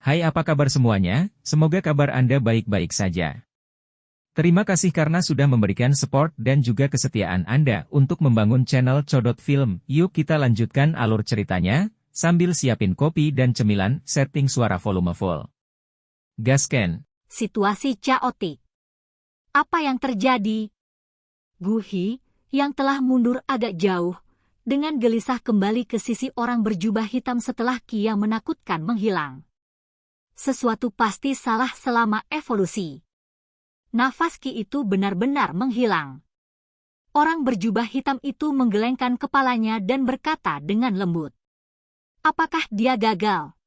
Hai, apa kabar semuanya? Semoga kabar Anda baik-baik saja. Terima kasih karena sudah memberikan support dan juga kesetiaan Anda untuk membangun channel Codot Film. Yuk kita lanjutkan alur ceritanya, sambil siapin kopi dan cemilan, setting suara volume full. Gasken. Situasi chaotic. Apa yang terjadi? Guhi, yang telah mundur agak jauh, dengan gelisah kembali ke sisi orang berjubah hitam setelah Ki yang menakutkan menghilang. Sesuatu pasti salah selama evolusi. Nafas Ki itu benar-benar menghilang. Orang berjubah hitam itu menggelengkan kepalanya dan berkata dengan lembut. Apakah dia gagal?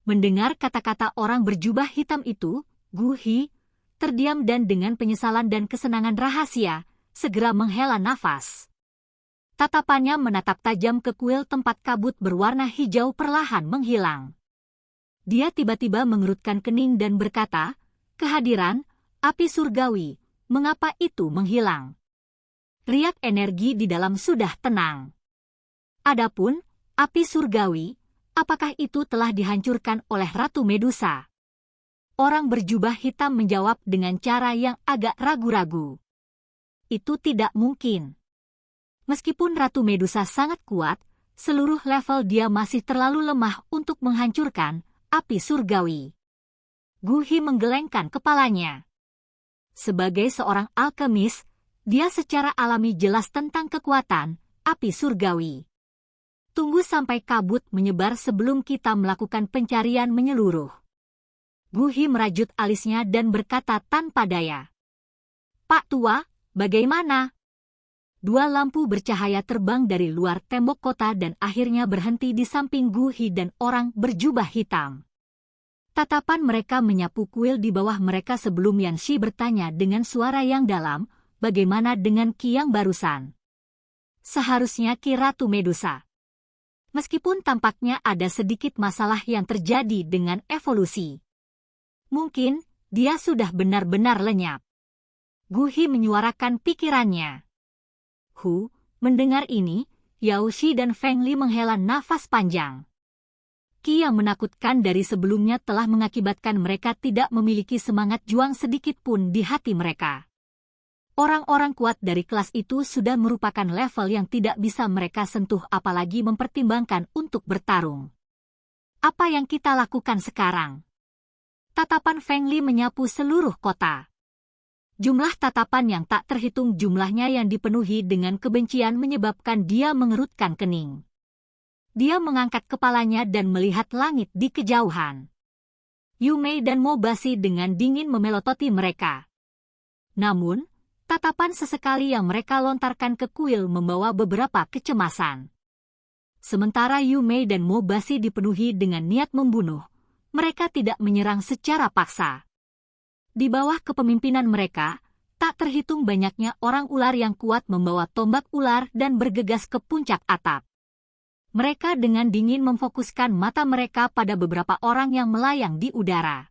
Mendengar kata-kata orang berjubah hitam itu, Guhi terdiam dan dengan penyesalan dan kesenangan rahasia, segera menghela nafas. Tatapannya menatap tajam ke kuil tempat kabut berwarna hijau perlahan menghilang. Dia tiba-tiba mengerutkan kening dan berkata, kehadiran, api surgawi, mengapa itu menghilang? Riak energi di dalam sudah tenang. Adapun, api surgawi, apakah itu telah dihancurkan oleh Ratu Medusa? Orang berjubah hitam menjawab dengan cara yang agak ragu-ragu. Itu tidak mungkin. Meskipun Ratu Medusa sangat kuat, seluruh level dia masih terlalu lemah untuk menghancurkan api surgawi. Guhi menggelengkan kepalanya. Sebagai seorang alkemis, dia secara alami jelas tentang kekuatan api surgawi. Tunggu sampai kabut menyebar sebelum kita melakukan pencarian menyeluruh. Guhi merajut alisnya dan berkata tanpa daya. Pak Tua, bagaimana? Dua lampu bercahaya terbang dari luar tembok kota dan akhirnya berhenti di samping Guhi dan orang berjubah hitam. Tatapan mereka menyapu kuil di bawah mereka sebelum Yanxi bertanya dengan suara yang dalam, bagaimana dengan Ki yang barusan? Seharusnya Ki Ratu Medusa. Meskipun tampaknya ada sedikit masalah yang terjadi dengan evolusi. Mungkin, dia sudah benar-benar lenyap. Guhi menyuarakan pikirannya. Mendengar ini, Yao Shi dan Feng Li menghela nafas panjang. Ki yang menakutkan dari sebelumnya telah mengakibatkan mereka tidak memiliki semangat juang sedikit pun di hati mereka. Orang-orang kuat dari kelas itu sudah merupakan level yang tidak bisa mereka sentuh apalagi mempertimbangkan untuk bertarung. Apa yang kita lakukan sekarang? Tatapan Feng Li menyapu seluruh kota. Jumlah tatapan yang tak terhitung jumlahnya yang dipenuhi dengan kebencian menyebabkan dia mengerutkan kening. Dia mengangkat kepalanya dan melihat langit di kejauhan. Yu Mei dan Mo Basi dengan dingin memelototi mereka. Namun, tatapan sesekali yang mereka lontarkan ke kuil membawa beberapa kecemasan. Sementara Yu Mei dan Mo Basi dipenuhi dengan niat membunuh, mereka tidak menyerang secara paksa. Di bawah kepemimpinan mereka, tak terhitung banyaknya orang ular yang kuat membawa tombak ular dan bergegas ke puncak atap. Mereka dengan dingin memfokuskan mata mereka pada beberapa orang yang melayang di udara.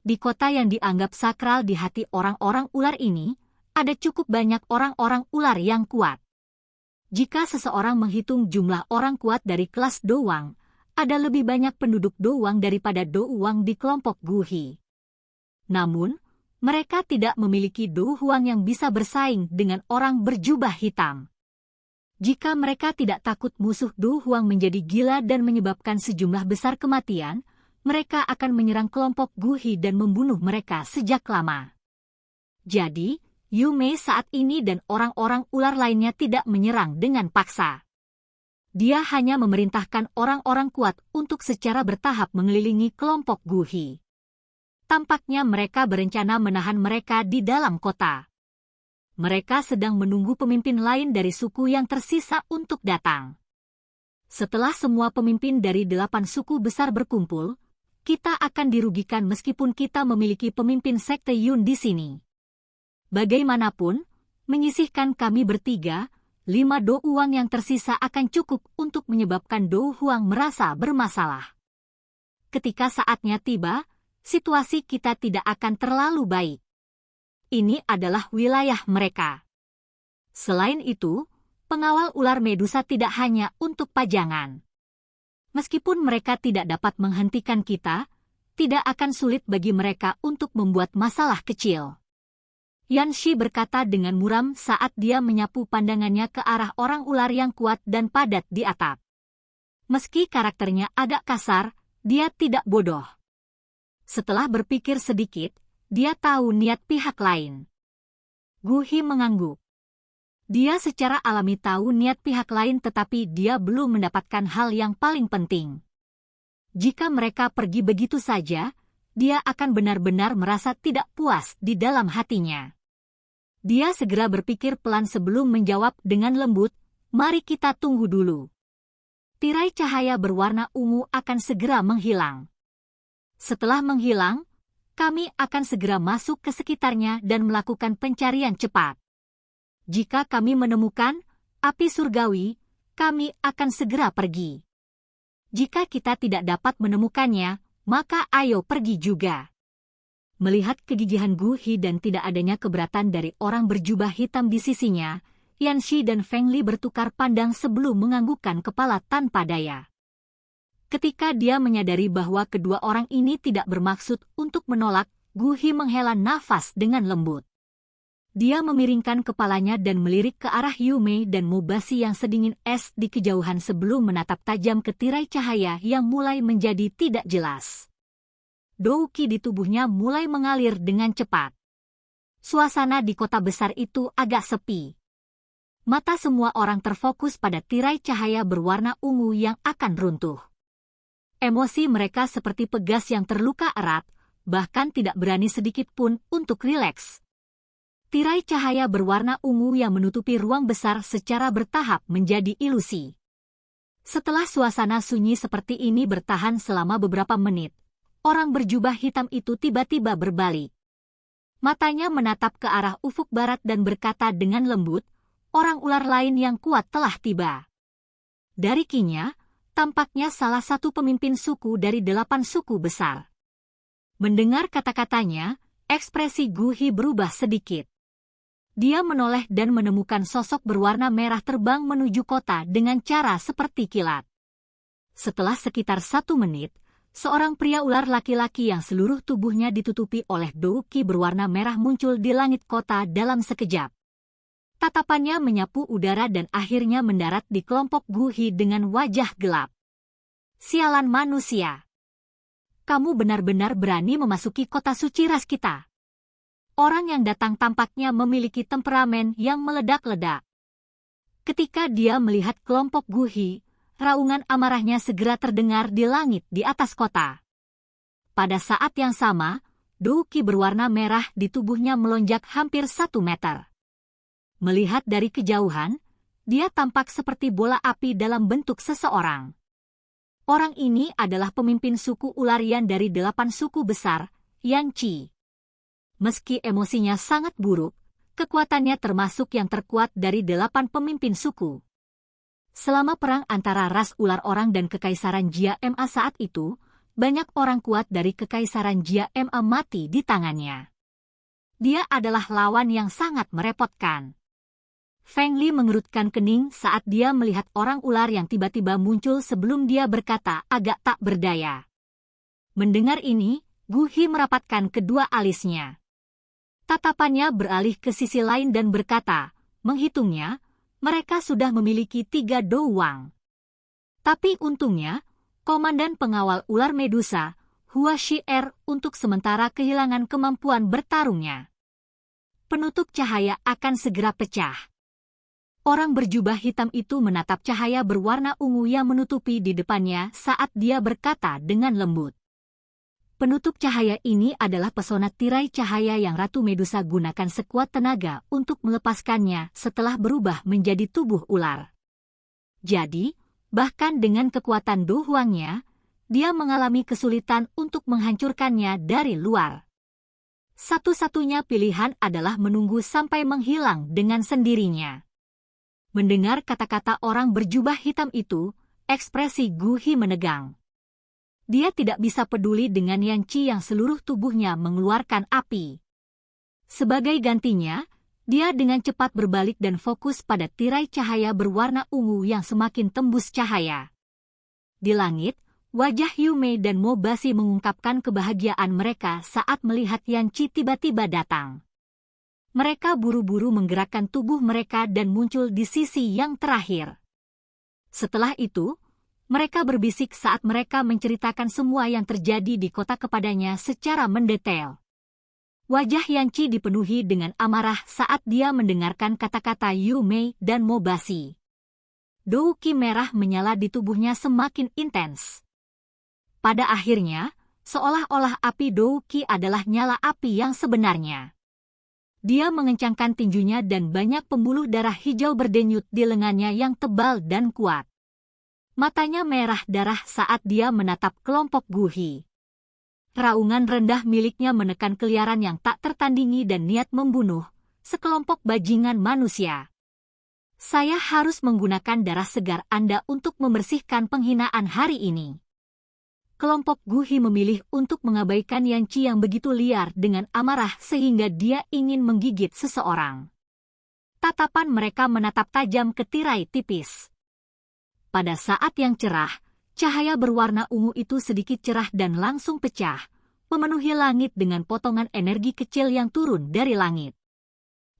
Di kota yang dianggap sakral di hati orang-orang ular ini, ada cukup banyak orang-orang ular yang kuat. Jika seseorang menghitung jumlah orang kuat dari kelas Douang, ada lebih banyak penduduk Douang daripada Douang di kelompok Guhi. Namun, mereka tidak memiliki Douang yang bisa bersaing dengan orang berjubah hitam. Jika mereka tidak takut musuh Douang menjadi gila dan menyebabkan sejumlah besar kematian, mereka akan menyerang kelompok Guhi dan membunuh mereka sejak lama. Jadi, Yu Mei saat ini dan orang-orang ular lainnya tidak menyerang dengan paksa. Dia hanya memerintahkan orang-orang kuat untuk secara bertahap mengelilingi kelompok Guhi. Tampaknya mereka berencana menahan mereka di dalam kota. Mereka sedang menunggu pemimpin lain dari suku yang tersisa untuk datang. Setelah semua pemimpin dari 8 suku besar berkumpul, kita akan dirugikan meskipun kita memiliki pemimpin sekte Yun di sini. Bagaimanapun, menyisihkan kami bertiga, 5 Douang yang tersisa akan cukup untuk menyebabkan Douang merasa bermasalah. Ketika saatnya tiba, situasi kita tidak akan terlalu baik. Ini adalah wilayah mereka. Selain itu, pengawal ular Medusa tidak hanya untuk pajangan. Meskipun mereka tidak dapat menghentikan kita, tidak akan sulit bagi mereka untuk membuat masalah kecil. Yan Shi berkata dengan muram saat dia menyapu pandangannya ke arah orang ular yang kuat dan padat di atap. Meski karakternya agak kasar, dia tidak bodoh. Setelah berpikir sedikit, dia tahu niat pihak lain. Gu Hi mengangguk. Dia secara alami tahu niat pihak lain, tetapi dia belum mendapatkan hal yang paling penting. Jika mereka pergi begitu saja, dia akan benar-benar merasa tidak puas di dalam hatinya. Dia segera berpikir pelan sebelum menjawab dengan lembut, "Mari kita tunggu dulu." Tirai cahaya berwarna ungu akan segera menghilang. Setelah menghilang, kami akan segera masuk ke sekitarnya dan melakukan pencarian cepat. Jika kami menemukan api surgawi, kami akan segera pergi. Jika kita tidak dapat menemukannya, maka ayo pergi juga. Melihat kegigihan Gu Hi dan tidak adanya keberatan dari orang berjubah hitam di sisinya, Yan Shi dan Feng Li bertukar pandang sebelum menganggukkan kepala tanpa daya. Ketika dia menyadari bahwa kedua orang ini tidak bermaksud untuk menolak, Gu Hi menghela nafas dengan lembut. Dia memiringkan kepalanya dan melirik ke arah Yu Mei dan Mubasi yang sedingin es di kejauhan sebelum menatap tajam ke tirai cahaya yang mulai menjadi tidak jelas. Douqi di tubuhnya mulai mengalir dengan cepat. Suasana di kota besar itu agak sepi. Mata semua orang terfokus pada tirai cahaya berwarna ungu yang akan runtuh. Emosi mereka seperti pegas yang terluka erat, bahkan tidak berani sedikit pun untuk rileks. Tirai cahaya berwarna ungu yang menutupi ruang besar secara bertahap menjadi ilusi. Setelah suasana sunyi seperti ini bertahan selama beberapa menit, orang berjubah hitam itu tiba-tiba berbalik. Matanya menatap ke arah ufuk barat dan berkata dengan lembut, "Orang ular lain yang kuat telah tiba." Dari kinya, tampaknya salah satu pemimpin suku dari 8 suku besar. Mendengar kata-katanya, ekspresi Gu Hi berubah sedikit. Dia menoleh dan menemukan sosok berwarna merah terbang menuju kota dengan cara seperti kilat. Setelah sekitar 1 menit, seorang pria ular laki-laki yang seluruh tubuhnya ditutupi oleh douqi berwarna merah muncul di langit kota dalam sekejap. Tatapannya menyapu udara dan akhirnya mendarat di kelompok Gu Hi dengan wajah gelap. "Sialan manusia! Kamu benar-benar berani memasuki kota suci ras kita." Orang yang datang tampaknya memiliki temperamen yang meledak-ledak. Ketika dia melihat kelompok Gu Hi, raungan amarahnya segera terdengar di langit di atas kota. Pada saat yang sama, douqi berwarna merah di tubuhnya melonjak hampir 1 meter. Melihat dari kejauhan, dia tampak seperti bola api dalam bentuk seseorang. Orang ini adalah pemimpin suku Ularian dari 8 suku besar, Yan Qi. Meski emosinya sangat buruk, kekuatannya termasuk yang terkuat dari 8 pemimpin suku. Selama perang antara ras ular orang dan Kekaisaran Jia Ma saat itu, banyak orang kuat dari Kekaisaran Jia Ma mati di tangannya. Dia adalah lawan yang sangat merepotkan. Feng Li mengerutkan kening saat dia melihat orang ular yang tiba-tiba muncul sebelum dia berkata agak tak berdaya. Mendengar ini, Gu Hi merapatkan kedua alisnya. Tatapannya beralih ke sisi lain dan berkata, menghitungnya, mereka sudah memiliki 3 douang. Tapi untungnya, Komandan Pengawal Ular Medusa, Hua Shi'er untuk sementara kehilangan kemampuan bertarungnya. Penutup cahaya akan segera pecah. Orang berjubah hitam itu menatap cahaya berwarna ungu yang menutupi di depannya saat dia berkata dengan lembut. Penutup cahaya ini adalah pesona tirai cahaya yang Ratu Medusa gunakan sekuat tenaga untuk melepaskannya setelah berubah menjadi tubuh ular. Jadi, bahkan dengan kekuatan douangnya, dia mengalami kesulitan untuk menghancurkannya dari luar. Satu-satunya pilihan adalah menunggu sampai menghilang dengan sendirinya. Mendengar kata-kata orang berjubah hitam itu, ekspresi Gu Hi menegang. Dia tidak bisa peduli dengan Yan Qi yang seluruh tubuhnya mengeluarkan api. Sebagai gantinya, dia dengan cepat berbalik dan fokus pada tirai cahaya berwarna ungu yang semakin tembus cahaya. Di langit, Wajah Yume dan Mobashi mengungkapkan kebahagiaan mereka saat melihat Yanchi tiba-tiba datang. Mereka buru-buru menggerakkan tubuh mereka dan muncul di sisi yang terakhir. Setelah itu, mereka berbisik saat mereka menceritakan semua yang terjadi di kota kepadanya secara mendetail. Wajah Yanchi dipenuhi dengan amarah saat dia mendengarkan kata-kata Yume dan Mobashi. Douki merah menyala di tubuhnya semakin intens. Pada akhirnya, seolah-olah api Douki adalah nyala api yang sebenarnya. Dia mengencangkan tinjunya dan banyak pembuluh darah hijau berdenyut di lengannya yang tebal dan kuat. Matanya merah darah saat dia menatap kelompok Guhi. Raungan rendah miliknya menekan keliaran yang tak tertandingi dan niat membunuh sekelompok bajingan manusia. Saya harus menggunakan darah segar Anda untuk membersihkan penghinaan hari ini. Kelompok Guhi memilih untuk mengabaikan Yanchi yang begitu liar dengan amarah sehingga dia ingin menggigit seseorang. Tatapan mereka menatap tajam ke tirai tipis. Pada saat yang cerah, cahaya berwarna ungu itu sedikit cerah dan langsung pecah, memenuhi langit dengan potongan energi kecil yang turun dari langit.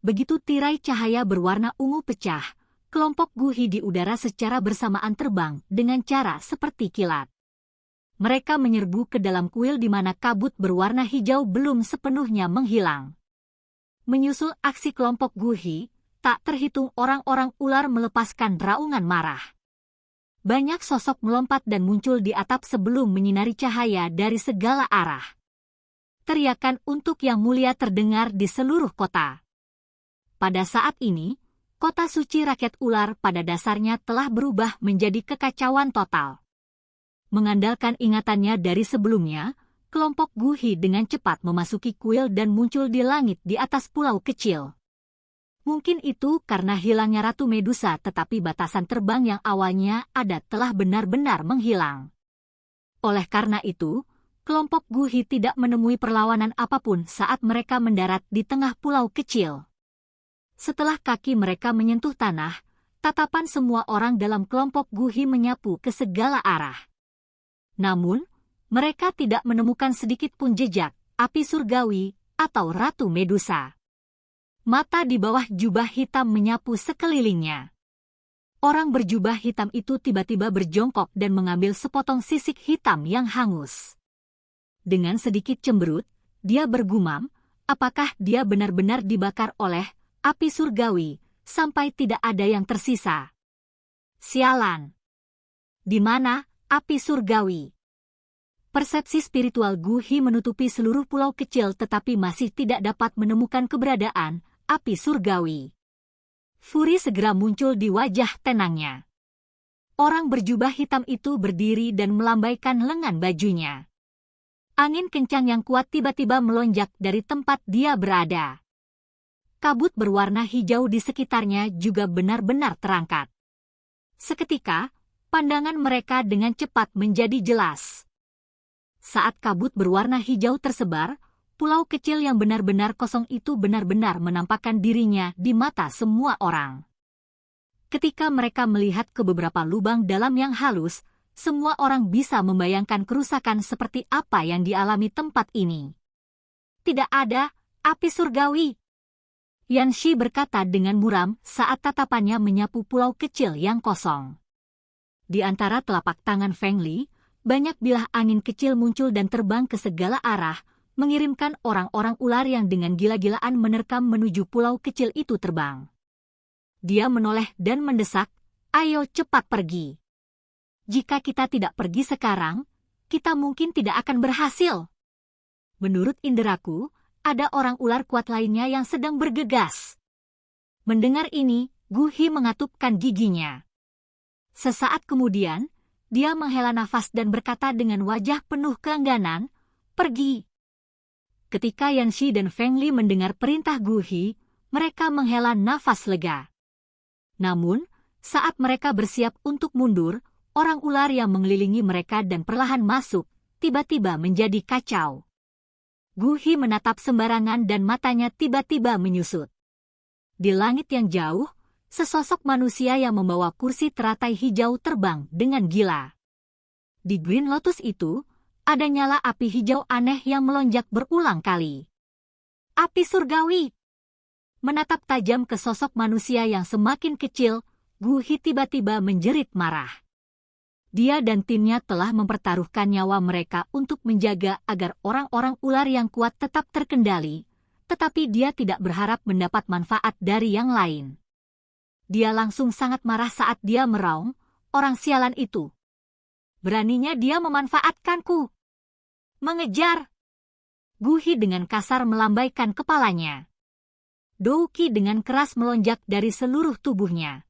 Begitu tirai cahaya berwarna ungu pecah, kelompok Guhi di udara secara bersamaan terbang dengan cara seperti kilat. Mereka menyerbu ke dalam kuil di mana kabut berwarna hijau belum sepenuhnya menghilang. Menyusul aksi kelompok Guhi, tak terhitung orang-orang ular melepaskan raungan marah. Banyak sosok melompat dan muncul di atap sebelum menyinari cahaya dari segala arah. Teriakan untuk Yang Mulia terdengar di seluruh kota. Pada saat ini, kota suci rakyat ular pada dasarnya telah berubah menjadi kekacauan total. Mengandalkan ingatannya dari sebelumnya, kelompok Guhi dengan cepat memasuki kuil dan muncul di langit di atas pulau kecil. Mungkin itu karena hilangnya Ratu Medusa, tetapi batasan terbang yang awalnya ada telah benar-benar menghilang. Oleh karena itu, kelompok Guhi tidak menemui perlawanan apapun saat mereka mendarat di tengah pulau kecil. Setelah kaki mereka menyentuh tanah, tatapan semua orang dalam kelompok Guhi menyapu ke segala arah. Namun, mereka tidak menemukan sedikit pun jejak api surgawi atau Ratu Medusa. Mata di bawah jubah hitam menyapu sekelilingnya. Orang berjubah hitam itu tiba-tiba berjongkok dan mengambil sepotong sisik hitam yang hangus. Dengan sedikit cemberut, dia bergumam, apakah dia benar-benar dibakar oleh api surgawi sampai tidak ada yang tersisa. Sialan! Di mana api surgawi? Persepsi spiritual Guhi menutupi seluruh pulau kecil tetapi masih tidak dapat menemukan keberadaan api surgawi. Furi segera muncul di wajah tenangnya. Orang berjubah hitam itu berdiri dan melambaikan lengan bajunya. Angin kencang yang kuat tiba-tiba melonjak dari tempat dia berada. Kabut berwarna hijau di sekitarnya juga benar-benar terangkat. Seketika, pandangan mereka dengan cepat menjadi jelas. Saat kabut berwarna hijau tersebar, pulau kecil yang benar-benar kosong itu benar-benar menampakkan dirinya di mata semua orang. Ketika mereka melihat ke beberapa lubang dalam yang halus, semua orang bisa membayangkan kerusakan seperti apa yang dialami tempat ini. Tidak ada api surgawi. Yanshi berkata dengan muram saat tatapannya menyapu pulau kecil yang kosong. Di antara telapak tangan Feng Li, banyak bilah angin kecil muncul dan terbang ke segala arah, mengirimkan orang-orang ular yang dengan gila-gilaan menerkam menuju pulau kecil itu terbang. Dia menoleh dan mendesak, "Ayo cepat pergi. Jika kita tidak pergi sekarang, kita mungkin tidak akan berhasil." Menurut inderaku, ada orang ular kuat lainnya yang sedang bergegas. Mendengar ini, Guhi mengatupkan giginya. Sesaat kemudian, dia menghela nafas dan berkata dengan wajah penuh keengganan, "Pergi." Ketika Yanshi dan Feng Li mendengar perintah Guhi, mereka menghela nafas lega. Namun, saat mereka bersiap untuk mundur, orang ular yang mengelilingi mereka dan perlahan masuk, tiba-tiba menjadi kacau. Guhi menatap sembarangan dan matanya tiba-tiba menyusut. Di langit yang jauh, sesosok manusia yang membawa kursi teratai hijau terbang dengan gila. Di Green Lotus itu, ada nyala api hijau aneh yang melonjak berulang kali. Api surgawi! Menatap tajam ke sosok manusia yang semakin kecil, Gu Hi tiba-tiba menjerit marah. Dia dan timnya telah mempertaruhkan nyawa mereka untuk menjaga agar orang-orang ular yang kuat tetap terkendali, tetapi dia tidak berharap mendapat manfaat dari yang lain. Dia langsung sangat marah saat dia meraung, orang sialan itu. Beraninya dia memanfaatkanku. Mengejar! Gu Hi dengan kasar melambaikan kepalanya. Douki dengan keras melonjak dari seluruh tubuhnya.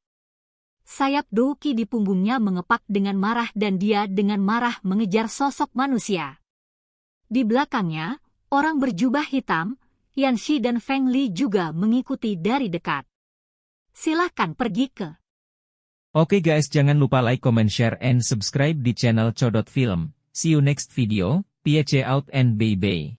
Sayap Douki di punggungnya mengepak dengan marah dan dia dengan marah mengejar sosok manusia. Di belakangnya, orang berjubah hitam, Yanxi dan Feng Li juga mengikuti dari dekat. Silahkan pergi ke. Oke guys, jangan lupa like, comment, share, and subscribe di channel Codot Film. See you next video, peace out and bye-bye.